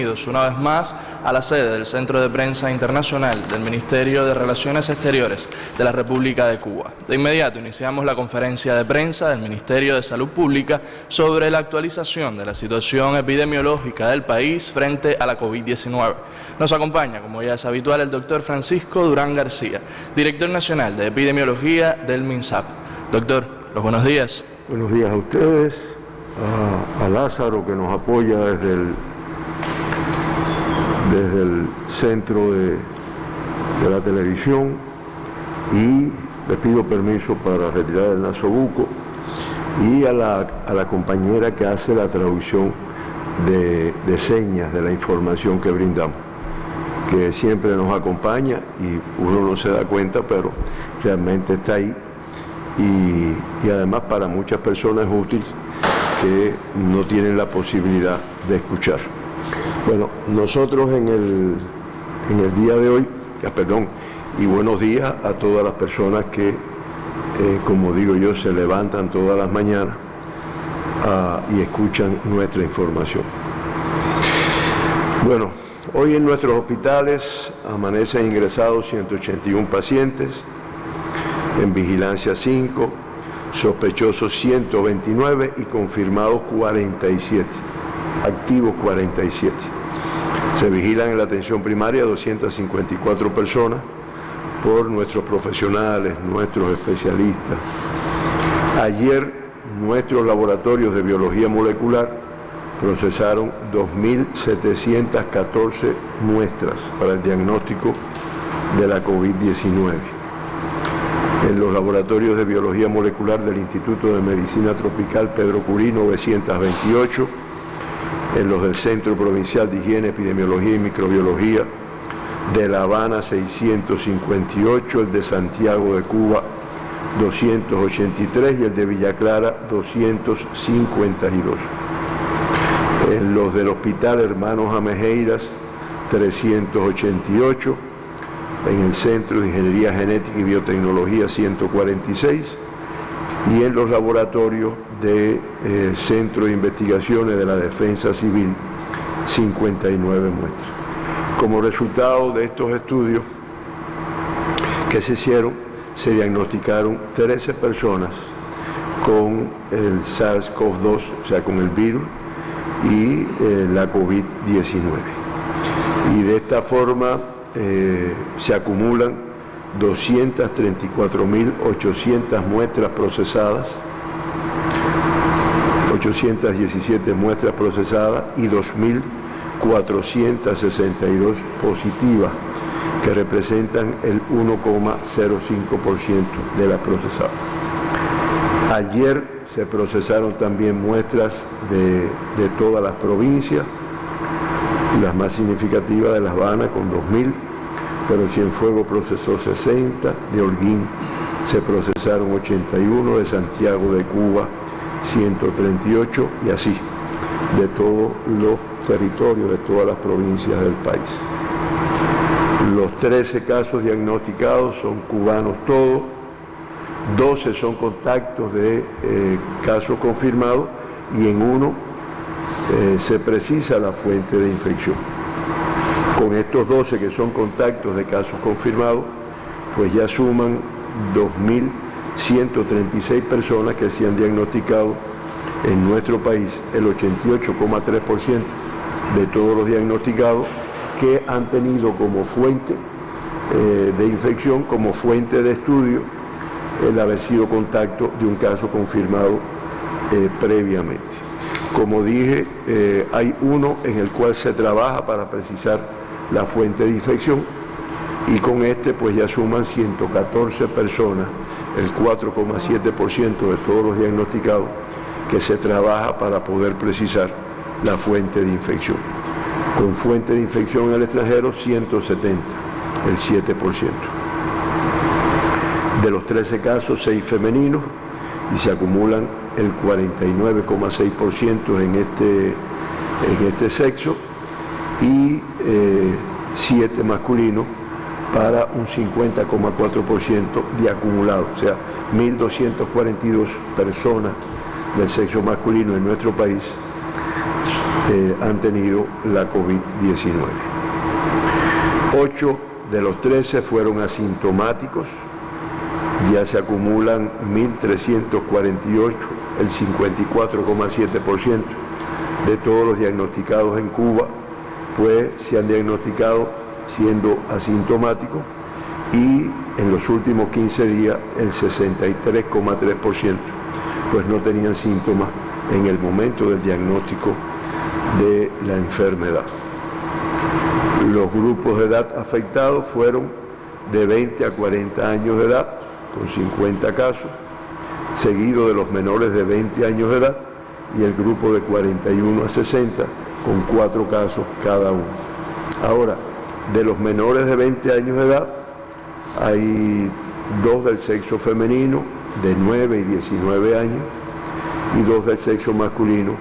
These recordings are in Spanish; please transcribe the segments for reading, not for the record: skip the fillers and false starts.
Una vez más a la sede del Centro de Prensa Internacional del Ministerio de Relaciones Exteriores de la República de Cuba. De inmediato iniciamos la conferencia de prensa del Ministerio de Salud Pública sobre la actualización de la situación epidemiológica del país frente a la COVID-19. Nos acompaña, como ya es habitual, el doctor Francisco Durán García, director nacional de epidemiología del MINSAP. Doctor, los buenos días. Buenos días a ustedes, a Lázaro, que nos apoya desde el centro de la televisión, y les pido permiso para retirar el nasobuco, y a la compañera que hace la traducción de señas de la información que brindamos, que siempre nos acompaña y uno no se da cuenta, pero realmente está ahí, y además para muchas personas es útil que no tienen la posibilidad de escuchar. Bueno, nosotros en el día de hoy, y buenos días a todas las personas que, como digo yo, se levantan todas las mañanas y escuchan nuestra información. Bueno, hoy en nuestros hospitales amanecen ingresados 181 pacientes, en vigilancia 5, sospechosos 129 y confirmados 47. Activos 47. Se vigilan en la atención primaria 254 personas por nuestros profesionales, nuestros especialistas. Ayer nuestros laboratorios de biología molecular procesaron 2.714 muestras para el diagnóstico de la COVID-19. En los laboratorios de biología molecular del Instituto de Medicina Tropical Pedro Curí, 928, en los del Centro Provincial de Higiene, Epidemiología y Microbiología de La Habana, 658, el de Santiago de Cuba, 283, y el de Villa Clara, 252. En los del Hospital Hermanos Amejeiras, 388, en el Centro de Ingeniería Genética y Biotecnología, 146, y en los laboratorios de Centro de Investigaciones de la Defensa Civil, 59 muestras. Como resultado de estos estudios que se hicieron, se diagnosticaron 13 personas con el SARS-CoV-2, o sea, con el virus, y la COVID-19. Y de esta forma se acumulan 234.800 muestras procesadas, 817 muestras procesadas y 2.462 positivas, que representan el 1,05% de las procesadas. Ayer se procesaron también muestras de todas las provincias, las más significativas de La Habana con 2.000, pero Cienfuegos procesó 60, de Holguín se procesaron 81, de Santiago de Cuba 138, y así, de todos los territorios, de todas las provincias del país. Los 13 casos diagnosticados son cubanos todos, 12 son contactos de casos confirmados, y en uno se precisa la fuente de infección. Con estos 12 que son contactos de casos confirmados, pues ya suman 2.136 personas que se han diagnosticado en nuestro país, el 88,3% de todos los diagnosticados que han tenido como fuente de infección, como fuente de estudio, el haber sido contacto de un caso confirmado previamente. Como dije, hay uno en el cual se trabaja para precisar la fuente de infección, y con este pues ya suman 114 personas, el 4,7% de todos los diagnosticados, que se trabaja para poder precisar la fuente de infección. Con fuente de infección en el extranjero, 170, el 7%. De los 13 casos, 6 femeninos, y se acumulan el 49,6% en este sexo, y 7 masculinos, para un 50,4% de acumulado, o sea, 1.242 personas del sexo masculino en nuestro país han tenido la COVID-19. 8 de los 13 fueron asintomáticos, ya se acumulan 1.348, el 54,7% de todos los diagnosticados en Cuba, pues se han diagnosticado siendo asintomáticos, y en los últimos 15 días el 63,3% pues no tenían síntomas en el momento del diagnóstico de la enfermedad. Los grupos de edad afectados fueron de 20 a 40 años de edad, con 50 casos, seguido de los menores de 20 años de edad, y el grupo de 41 a 60, con 4 casos cada uno. Ahora, de los menores de 20 años de edad, hay 2 del sexo femenino, de 9 y 19 años, y 2 del sexo masculino,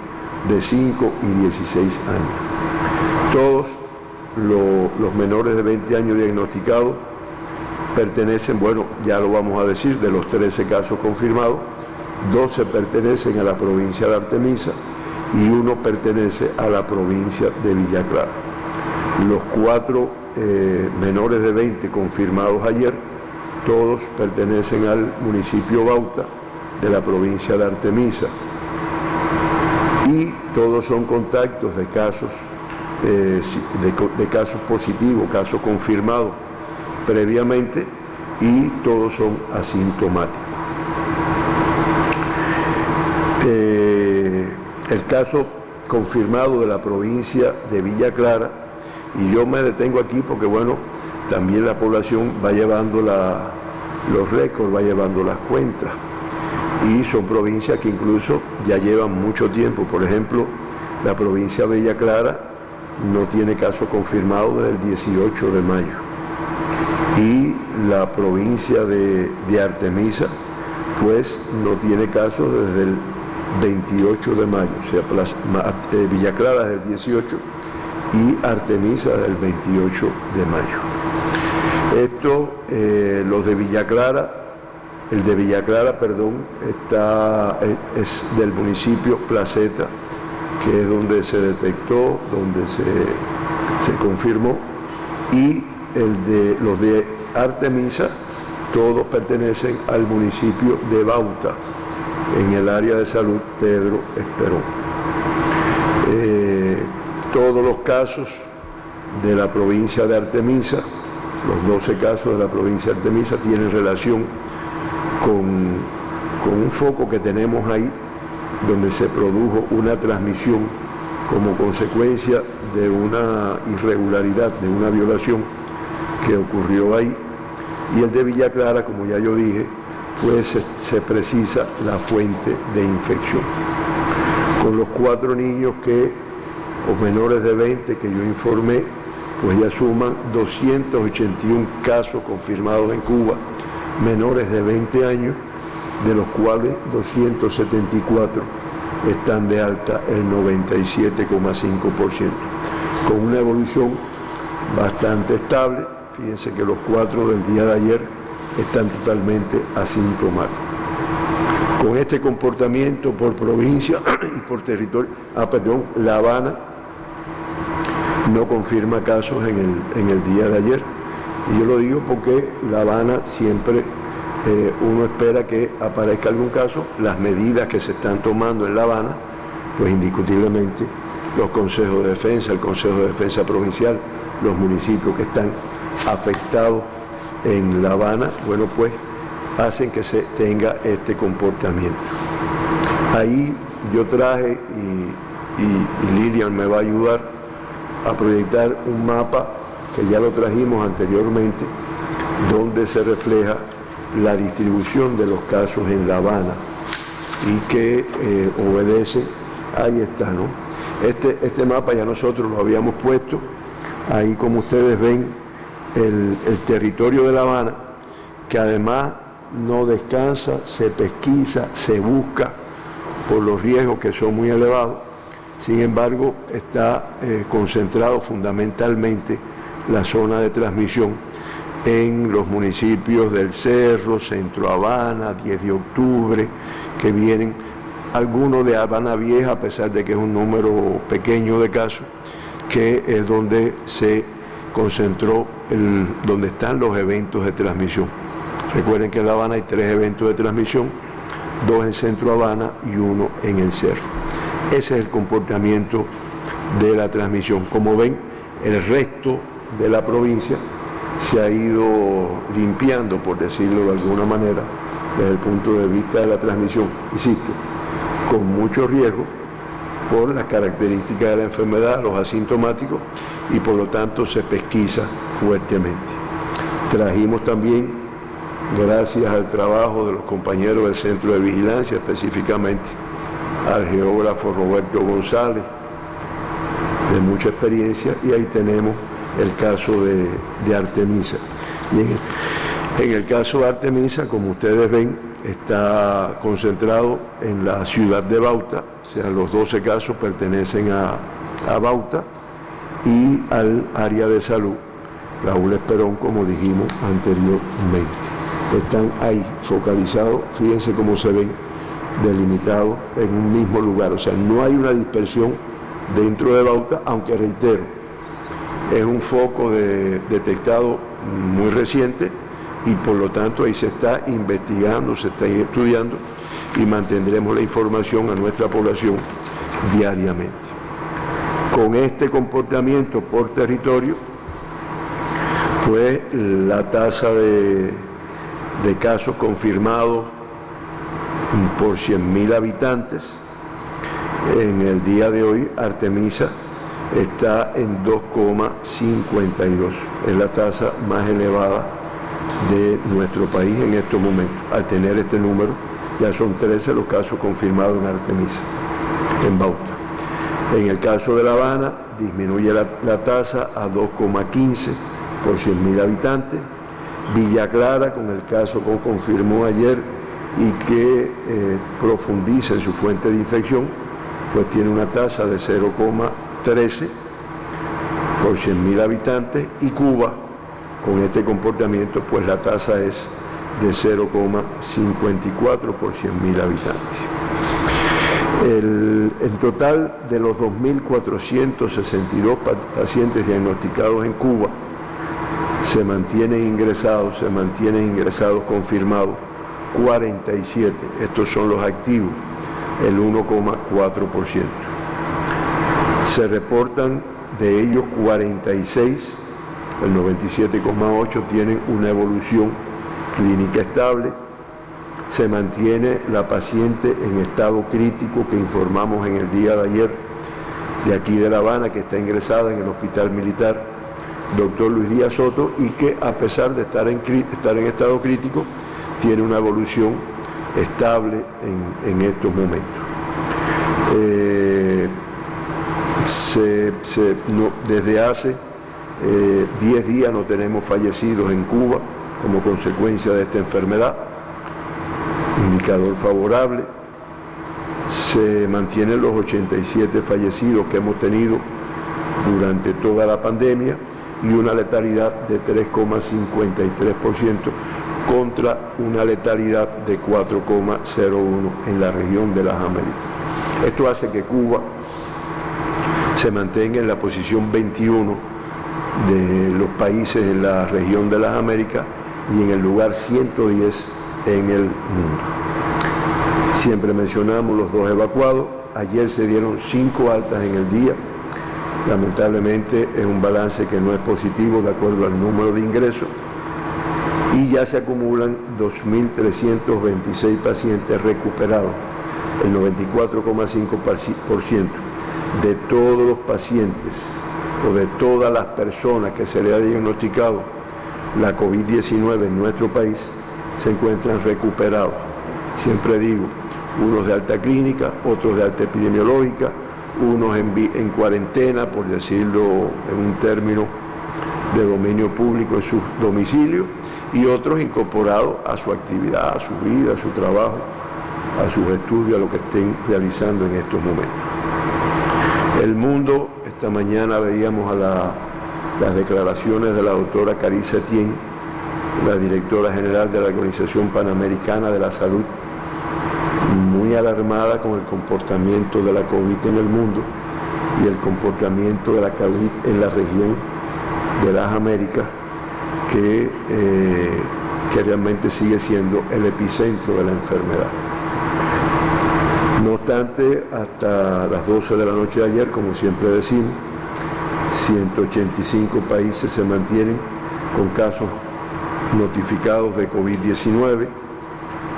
de 5 y 16 años. Todos los menores de 20 años diagnosticados pertenecen, bueno, ya lo vamos a decir, de los 13 casos confirmados, 12 pertenecen a la provincia de Artemisa y 1 pertenece a la provincia de Villa Clara. Los 4 menores de 20 confirmados ayer, todos pertenecen al municipio Bauta de la provincia de Artemisa, y todos son contactos de casos casos positivos, casos confirmados previamente, y todos son asintomáticos. El caso confirmado de la provincia de Villa Clara, y yo me detengo aquí porque, bueno, también la población va llevando los récords, va llevando las cuentas, y son provincias que incluso ya llevan mucho tiempo. Por ejemplo, la provincia de Villa Clara no tiene caso confirmado desde el 18 de mayo, y la provincia de Artemisa pues no tiene caso desde el 28 de mayo, o sea, Villa Clara desde el 18 y Artemisa desde el 28 de mayo. Esto, los de Villa Clara, el de Villa Clara, perdón, es del municipio Placeta, que es donde se detectó, donde se confirmó, y los de Artemisa, todos pertenecen al municipio de Bauta, en el área de salud Pedro Esperón. Todos los casos de la provincia de Artemisa, los 12 casos de la provincia de Artemisa, tienen relación con un foco que tenemos ahí, donde se produjo una transmisión como consecuencia de una irregularidad, de una violación que ocurrió ahí. Y el de Villa Clara, como ya yo dije, pues se precisa la fuente de infección. Con los 4 niños o menores de 20 que yo informé, pues ya suman 281 casos confirmados en Cuba, menores de 20 años, de los cuales 274 están de alta, el 97,5%, con una evolución bastante estable. Fíjense que los 4 del día de ayer están totalmente asintomáticos. Con este comportamiento por provincia y por territorio, La Habana no confirma casos en el día de ayer. Y yo lo digo porque La Habana siempre uno espera que aparezca algún caso. Las medidas que se están tomando en La Habana, pues indiscutiblemente los consejos de defensa, el Consejo de Defensa Provincial, los municipios que están afectados en La Habana, bueno, pues hacen que se tenga este comportamiento. Ahí yo traje, y Lilian me va a ayudar a proyectar un mapa que ya lo trajimos anteriormente, donde se refleja la distribución de los casos en La Habana y que obedece, ahí está, ¿no? Este mapa ya nosotros lo habíamos puesto, ahí como ustedes ven el territorio de La Habana, que además no descansa, se pesquisa, se busca por los riesgos que son muy elevados. Sin embargo, está concentrado fundamentalmente la zona de transmisión en los municipios del Cerro, Centro Habana, 10 de octubre, que vienen algunos de Habana Vieja, a pesar de que es un número pequeño de casos, que es donde se concentró, donde están los eventos de transmisión. Recuerden que en La Habana hay 3 eventos de transmisión, 2 en Centro Habana y 1 en el Cerro. Ese es el comportamiento de la transmisión. Como ven, el resto de la provincia se ha ido limpiando, por decirlo de alguna manera, desde el punto de vista de la transmisión, insisto, con mucho riesgo por las características de la enfermedad, los asintomáticos, y por lo tanto se pesquisa fuertemente. Trajimos también, gracias al trabajo de los compañeros del Centro de Vigilancia, específicamente al geógrafo Roberto González, de mucha experiencia, y ahí tenemos el caso de Artemisa. Y en el caso de Artemisa, como ustedes ven, está concentrado en la ciudad de Bauta, o sea, los 12 casos pertenecen a Bauta y al área de salud, Raúl Esperón, como dijimos anteriormente. Están ahí focalizados, fíjense cómo se ven delimitados en un mismo lugar, o sea, no hay una dispersión dentro de Bauta, aunque reitero, es un foco detectado muy reciente y por lo tanto ahí se está investigando, se está estudiando y mantendremos la información a nuestra población diariamente. Con este comportamiento por territorio, pues la tasa de casos confirmados por 100.000 habitantes, en el día de hoy Artemisa está en 2,52. Es la tasa más elevada de nuestro país en estos momentos. Al tener este número, ya son 13 los casos confirmados en Artemisa, en Bauta. En el caso de La Habana, disminuye la tasa a 2,15 por 100.000 habitantes. Villa Clara, con el caso que confirmó ayer y que profundiza en su fuente de infección, pues tiene una tasa de 0,13 por 100.000 habitantes, y Cuba, con este comportamiento, pues la tasa es de 0,54 por 100.000 habitantes. En total, de los 2.462 pacientes diagnosticados en Cuba, se mantienen ingresados confirmados 47, estos son los activos, el 1,4%. Se reportan de ellos 46, el 97,8% tienen una evolución clínica estable. Se mantiene la paciente en estado crítico que informamos en el día de ayer, de aquí de La Habana, que está ingresada en el Hospital Militar Dr. Luis Díaz Soto, y que a pesar de estar en estado crítico, tiene una evolución estable en estos momentos. Desde hace 10 días no tenemos fallecidos en Cuba como consecuencia de esta enfermedad, indicador favorable. Se mantienen los 87 fallecidos que hemos tenido durante toda la pandemia y una letalidad de 3,53% contra una letalidad de 4,01% en la región de las Américas. Esto hace que Cuba se mantenga en la posición 21 de los países en la región de las Américas y en el lugar 110 en el mundo. Siempre mencionamos los 2 evacuados. Ayer se dieron 5 altas en el día. Lamentablemente es un balance que no es positivo de acuerdo al número de ingresos, y ya se acumulan 2.326 pacientes recuperados, el 94,5% de todos los pacientes o de todas las personas que se le ha diagnosticado la COVID-19 en nuestro país se encuentran recuperados. Siempre digo, unos de alta clínica, otros de alta epidemiológica, unos en cuarentena, por decirlo en un término de dominio público, en sus domicilios, y otros incorporados a su actividad, a su vida, a su trabajo, a sus estudios, a lo que estén realizando en estos momentos. El mundo, esta mañana veíamos las declaraciones de la doctora Carissa Etienne, la directora general de la Organización Panamericana de la Salud, muy alarmada con el comportamiento de la COVID en el mundo y el comportamiento de la COVID en la región de las Américas, que realmente sigue siendo el epicentro de la enfermedad. No obstante, hasta las 12 de la noche de ayer, como siempre decimos, 185 países se mantienen con casos notificados de COVID-19,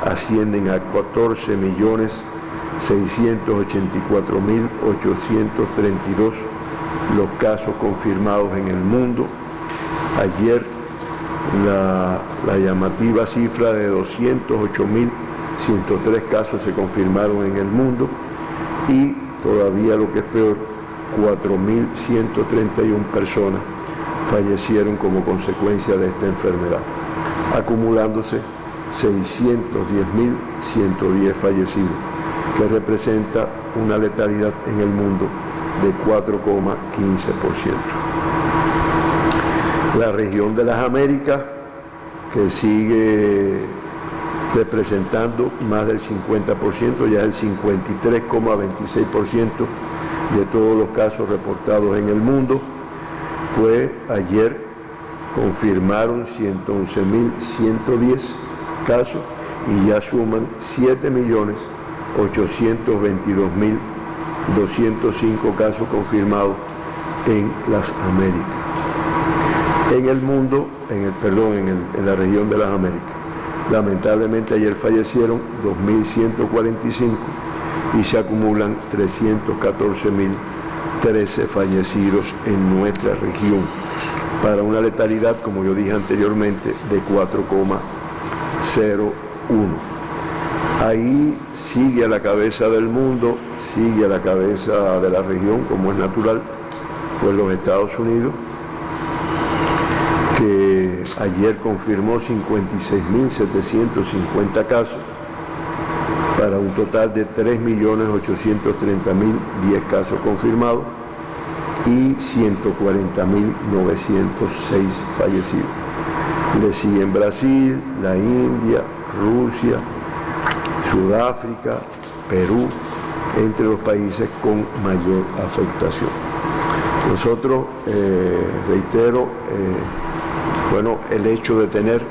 ascienden a 14.684.832 los casos confirmados en el mundo. Ayer la llamativa cifra de 208.103 casos se confirmaron en el mundo y todavía lo que es peor, 4.131 personas fallecieron como consecuencia de esta enfermedad, acumulándose 610.110 fallecidos, que representa una letalidad en el mundo de 4,15%. La región de las Américas, que sigue representando más del 50%, ya el 53,26% de todos los casos reportados en el mundo, pues ayer confirmaron 111.110 casos y ya suman 7.822.205 casos confirmados en las Américas. En el mundo, en la región de las Américas, lamentablemente ayer fallecieron 2.145 y se acumulan 314.013 fallecidos en nuestra región, para una letalidad, como yo dije anteriormente, de 4,01. Ahí sigue a la cabeza del mundo, sigue a la cabeza de la región, como es natural, pues los Estados Unidos, que ayer confirmó 56.750 casos, para un total de 3.830.010 casos confirmados y 140.906 fallecidos. Le siguen Brasil, la India, Rusia, Sudáfrica, Perú, entre los países con mayor afectación. Nosotros, reitero, el hecho de tener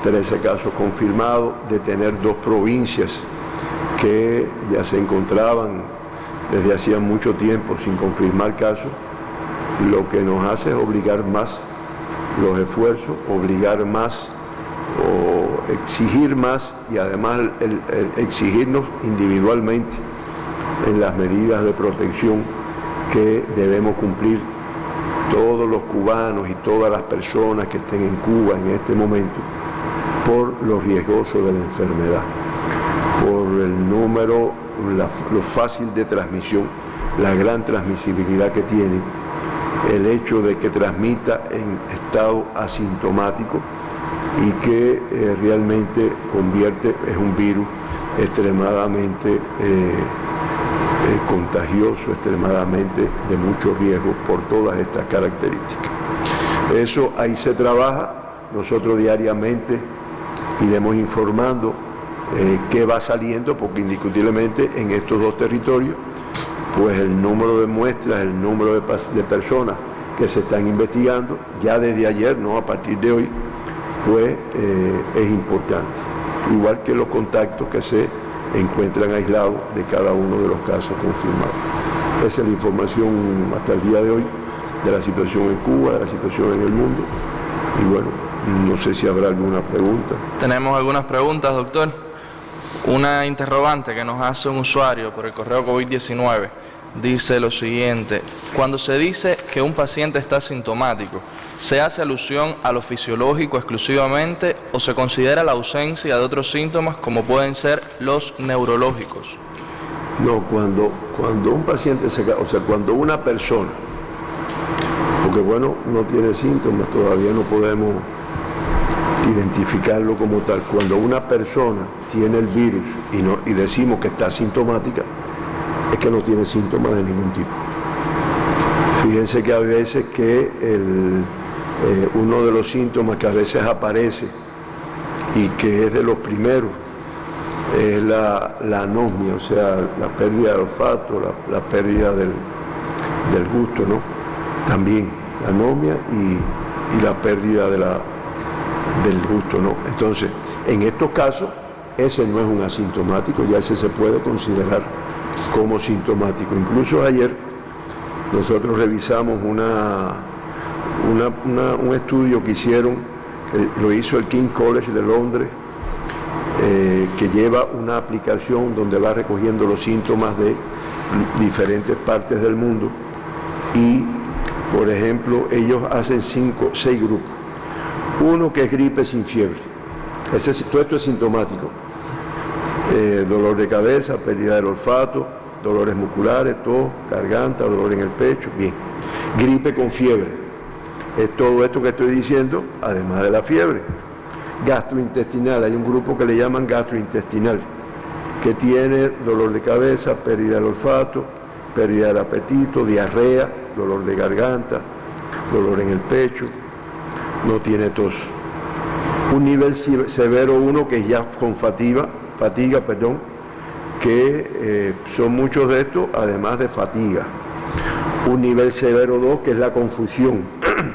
13 casos confirmados, de tener 2 provincias que ya se encontraban desde hacía mucho tiempo sin confirmar casos, lo que nos hace es obligar más los esfuerzos, obligar más o exigir más, y además el exigirnos individualmente en las medidas de protección que debemos cumplir todos los cubanos y todas las personas que estén en Cuba en este momento, por lo riesgoso de la enfermedad, por el número, lo fácil de transmisión, la gran transmisibilidad que tiene, el hecho de que transmita en estado asintomático y que realmente es un virus extremadamente contagioso, extremadamente de mucho riesgo por todas estas características. Eso ahí se trabaja, nosotros diariamente iremos informando qué va saliendo, porque indiscutiblemente en estos 2 territorios, pues el número de muestras, el número de personas que se están investigando, ya desde ayer, no a partir de hoy, pues es importante. Igual que los contactos que se encuentran aislados de cada uno de los casos confirmados. Esa es la información hasta el día de hoy de la situación en Cuba, de la situación en el mundo. Y bueno, no sé si habrá alguna pregunta. Tenemos algunas preguntas, doctor. Una interrogante que nos hace un usuario por el correo COVID-19 dice lo siguiente: cuando se dice que un paciente está asintomático, ¿se hace alusión a lo fisiológico exclusivamente o se considera la ausencia de otros síntomas como pueden ser los neurológicos? No, cuando un paciente cuando una persona, porque no tiene síntomas, todavía no podemos identificarlo como tal. Cuando una persona tiene el virus y decimos que está asintomática, es que no tiene síntomas de ningún tipo. Fíjense que a veces que uno de los síntomas que a veces aparece y que es de los primeros es la anosmia, o sea, la pérdida del olfato, la pérdida del gusto, ¿no? También la anosmia y la pérdida del gusto, ¿no? Entonces, en estos casos, ese no es un asintomático, ya ese se puede considerar como sintomático. Incluso ayer nosotros revisamos un estudio que hicieron, que lo hizo el King's College de Londres, que lleva una aplicación donde va recogiendo los síntomas de diferentes partes del mundo y, por ejemplo, ellos hacen 6 grupos. Uno que es gripe sin fiebre, todo esto es sintomático. Dolor de cabeza, pérdida del olfato, dolores musculares, tos, garganta, dolor en el pecho, bien. Gripe con fiebre, es todo esto que estoy diciendo, además de la fiebre. Gastrointestinal, hay un grupo que le llaman gastrointestinal, que tiene dolor de cabeza, pérdida del olfato, pérdida del apetito, diarrea, dolor de garganta, dolor en el pecho, no tiene tos. Un nivel severo 1 que es ya con fatiga, que son muchos de estos, además de fatiga. Un nivel severo 2 que es la confusión,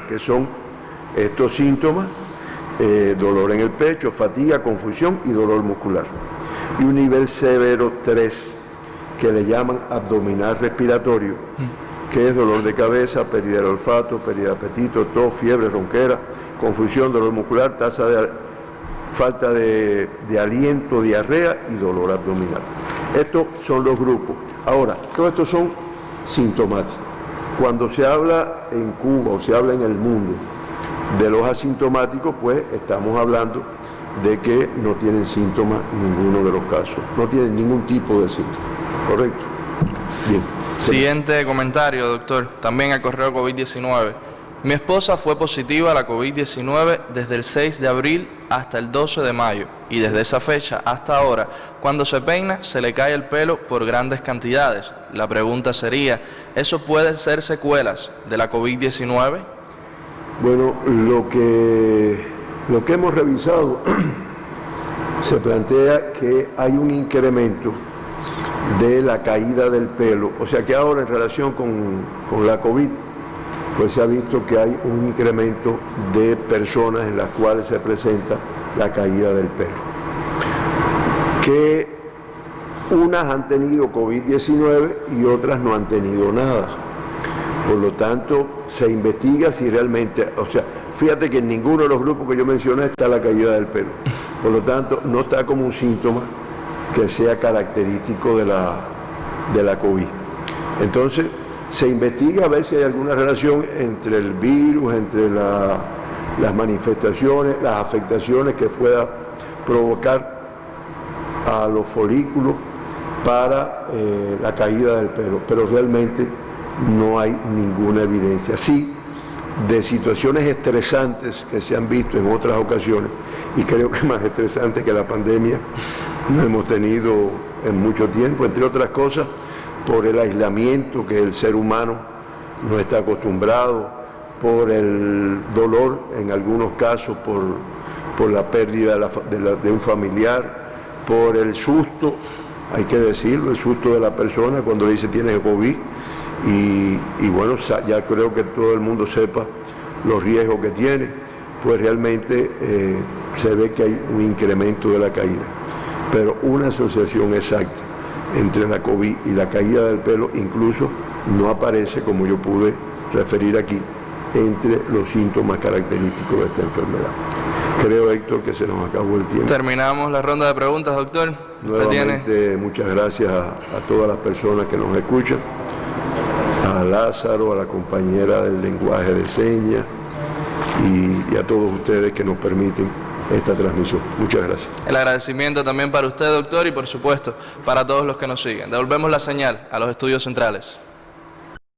que son estos síntomas, dolor en el pecho, fatiga, confusión y dolor muscular. Y un nivel severo 3 que le llaman abdominal respiratorio, que es dolor de cabeza, pérdida del olfato, pérdida de apetito, tos, fiebre, ronquera, confusión, dolor muscular, falta de aliento, diarrea y dolor abdominal. Estos son los grupos. Ahora, todos estos son sintomáticos. Cuando se habla en Cuba o se habla en el mundo de los asintomáticos, pues estamos hablando de que no tienen síntomas ninguno de los casos, no tienen ningún tipo de síntoma. ¿Correcto? Bien. Siguiente comentario, doctor, también al correo COVID-19. Mi esposa fue positiva a la COVID-19 desde el 6 de abril hasta el 12 de mayo y desde esa fecha hasta ahora, cuando se peina, se le cae el pelo por grandes cantidades. La pregunta sería, ¿eso puede ser secuelas de la COVID-19? Bueno, lo que hemos revisado se plantea que hay un incremento de la caída del pelo, o sea que ahora en relación con la COVID, pues se ha visto que hay un incremento de personas en las cuales se presenta la caída del pelo. Que unas han tenido COVID-19 y otras no han tenido nada. Por lo tanto, se investiga si realmente, o sea, fíjate que en ninguno de los grupos que yo mencioné está la caída del pelo. Por lo tanto, no está como un síntoma que sea característico de la COVID. Entonces, se investiga a ver si hay alguna relación entre el virus, entre las manifestaciones, las afectaciones que pueda provocar a los folículos para la caída del pelo, pero realmente no hay ninguna evidencia. Sí, de situaciones estresantes que se han visto en otras ocasiones, y creo que más estresantes que la pandemia no hemos tenido en mucho tiempo, entre otras cosas, por el aislamiento que el ser humano no está acostumbrado, por el dolor, en algunos casos, por la pérdida de un familiar, por el susto, hay que decirlo, el susto de la persona cuando le dice tiene COVID, y bueno, ya creo que todo el mundo sepa los riesgos que tiene, pues realmente se ve que hay un incremento de la caída, pero una asociación exacta entre la COVID y la caída del pelo incluso no aparece, como yo pude referir aquí, entre los síntomas característicos de esta enfermedad. Creo, Héctor, que se nos acabó el tiempo. Terminamos la ronda de preguntas, doctor. Nuevamente, muchas gracias a todas las personas que nos escuchan, a Lázaro, a la compañera del lenguaje de señas y a todos ustedes que nos permiten esta transmisión. Muchas gracias. El agradecimiento también para usted, doctor, y por supuesto para todos los que nos siguen. Devolvemos la señal a los estudios centrales.